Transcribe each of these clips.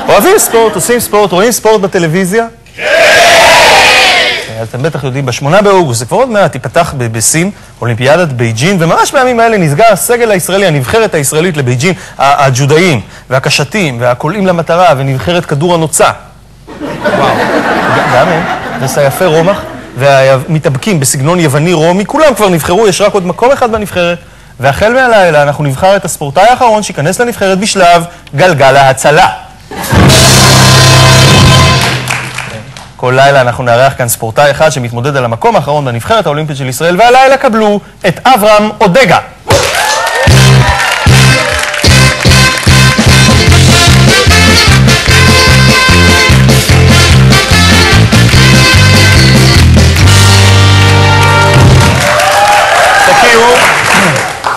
אוהבים ספורט, עושים ספורט, רואים ספורט בטלוויזיה? אתם בטח יודעים, ב8 באוגוסט, זה כבר עוד מעט, תיפתח בסין, אולימפיאדת בייג'ין, וממש בימים האלה נסגר הסגל הישראלי, הנבחרת הישראלית לבייג'ין, הג'ודאים, והקשתים, והקולעים למטרה, ונבחרת כדור הנוצה. וואו, גם הם, וסייפי רומח, והמתאבקים בסגנון יווני רומי, כולם כבר נבחרו, יש רק עוד מקום אחד בנבחרת, והחל מהלילה אנחנו נבחר את הספורטאי האחרון שיכנס לנבחרת בשלב גלגל ההצלה. כל לילה אנחנו נארח כאן ספורטאי אחד שמתמודד על המקום האחרון בנבחרת האולימפית של ישראל, והלילה קבלו את אברהם אודגה.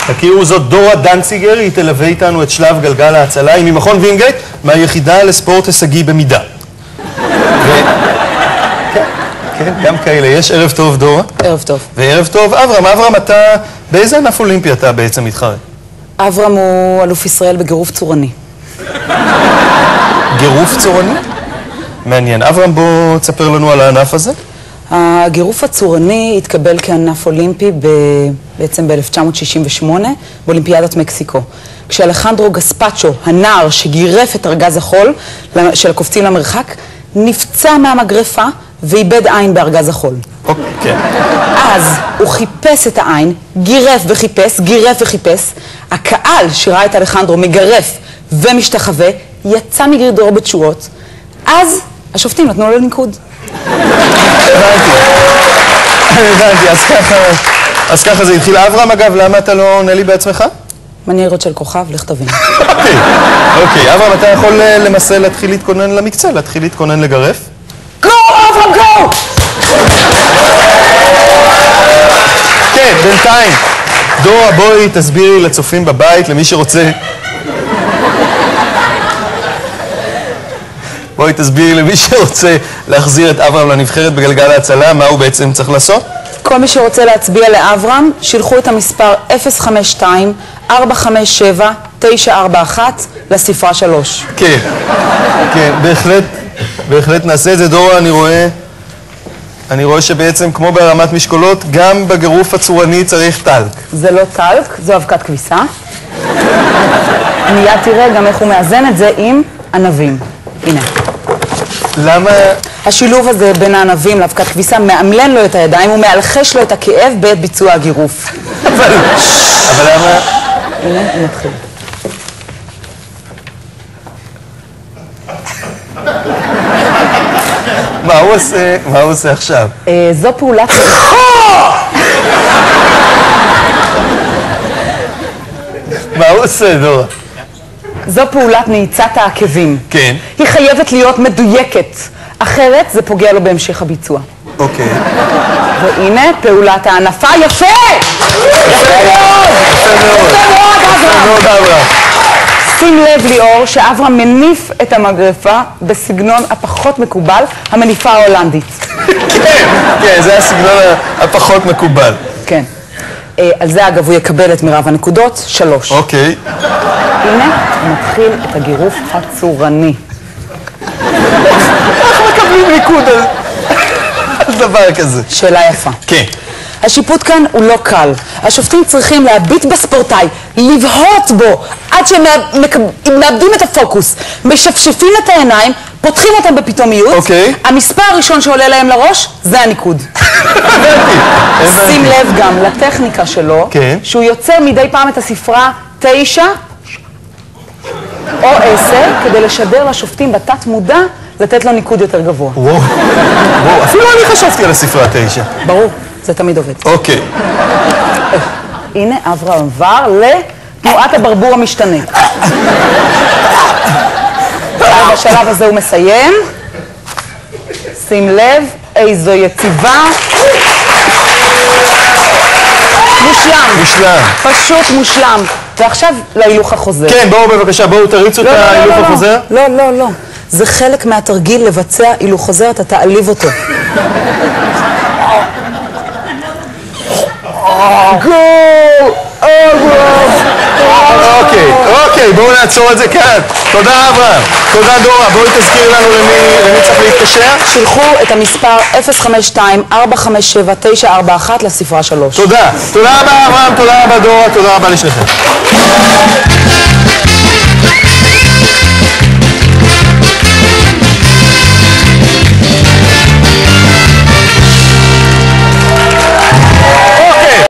תכירו, זאת דורה דנציגר, היא תלווה איתנו את שלב גלגל ההצלה, היא ממכון וינגייט, מהיחידה לספורט הישגי במידה. כן, גם כאלה. יש ערב טוב, דורה. ערב טוב. וערב טוב, אברהם. אברהם, אתה, באיזה ענף אולימפי אתה בעצם מתחרה? אברהם הוא אלוף ישראל בגירוף צורני. גירוף צורני? מעניין. אברהם, בוא תספר לנו על הענף הזה. הגירוף הצורני התקבל כענף אולימפי בעצם ב-1968 באולימפיאדת מקסיקו. כשאלחנדרו גספצ'ו, הנער שגירף את ארגז החול של הקופצים למרחק, נפצע מהמגרפה ואיבד עין בארגז החול. אוקיי. אז הוא חיפש את העין, גירף וחיפש. הקהל שראה את אלחנדרו מגרף ומשתחווה, יצא מגרדו בתשואות. אז השופטים נתנו לו ניקוד. הבנתי, אז ככה זה התחיל. אברהם, אגב, למה אתה לא עונה לי בעצמך? מניירות של כוכב, לך תבין. אוקיי, אברהם, אתה יכול למעשה להתחיל להתכונן למקצה, להתחיל להתכונן לגרף? גו, אברהם, גו! כן, בינתיים. דורה, בואי תסבירי לצופים בבית, למי שרוצה... בואי תסבירי למי שרוצה להחזיר את אברהם לנבחרת בגלגל ההצלה, מה הוא בעצם צריך לעשות? כל מי שרוצה להצביע לאברהם, שילחו את המספר 052-457-941 לספרה 3. כן, כן, בהחלט נעשה את זה. דורה, אני רואה שבעצם כמו בהרמת משקולות, גם בגירוף הצורני צריך טלק. זה לא טלק, זו אבקת כביסה. מיד תראה גם איך הוא מאזן את זה עם ענבים. הנה. למה? השילוב הזה בין הענבים לאבקת כביסה מאמלן לו את הידיים, הוא מאלחש לו את הכאב בעת ביצוע הגירוף. אבל למה? הנה, הוא מתחיל. מה הוא עושה עכשיו? זו פעולת... מה הוא עושה, דורה? זו פעולת נעיצת העקבים. כן. היא חייבת להיות מדויקת, אחרת זה פוגע לו בהמשך הביצוע. אוקיי. והנה פעולת הענפה. יפה! יפה מאוד, אברהם. שים לב, ליאור, שאברהם מניף את המגרפה בסגנון הפחות מקובל, המניפה ההולנדית. כן, זה הסגנון הפחות מקובל. כן. על זה, אגב, הוא יקבל את מרב הנקודות, 3. אוקיי. הנה, מתחיל את הגירוף הצורני. איך מקבלים ניקוד על דבר כזה? שאלה יפה. כן. השיפוט כאן הוא לא קל. השופטים צריכים להביט בספורטאי, לבהות בו, עד שהם מאבדים את הפוקוס, משפשפים את העיניים, פותחים אותם בפתאומיות. אוקיי. המספר הראשון שעולה להם לראש, זה הניקוד. שים לב גם לטכניקה שלו, כן. שהוא יוצר מדי פעם את הספרה 9 או 10, כדי לשדר לשופטים בתת מודע, לתת לו ניקוד יותר גבוה. וואו, אפילו אני חשבתי על הספרה 9. ברור, זה תמיד עובד. אוקיי. הנה, אברהם עבר לתנועת הברבור המשתנה. בשלב הזה הוא מסיים. שים לב, איזו יציבה. מושלם. פשוט מושלם. ועכשיו להילוך החוזר. כן, בואו בבקשה, בואו תריצו את ההילוך החוזר. לא. זה חלק מהתרגיל לבצע הילוך חוזר, אתה תעליב אותו. גול! אברהם! אוקיי, בואו נעצור את זה כאן. תודה אברהם, תודה דורה, בואי תזכיר לנו למי צריך להתקשר. שילחו את המספר 052-457-941 לספרה 3. תודה רבה אברהם, תודה רבה דורה, תודה רבה לשניכם.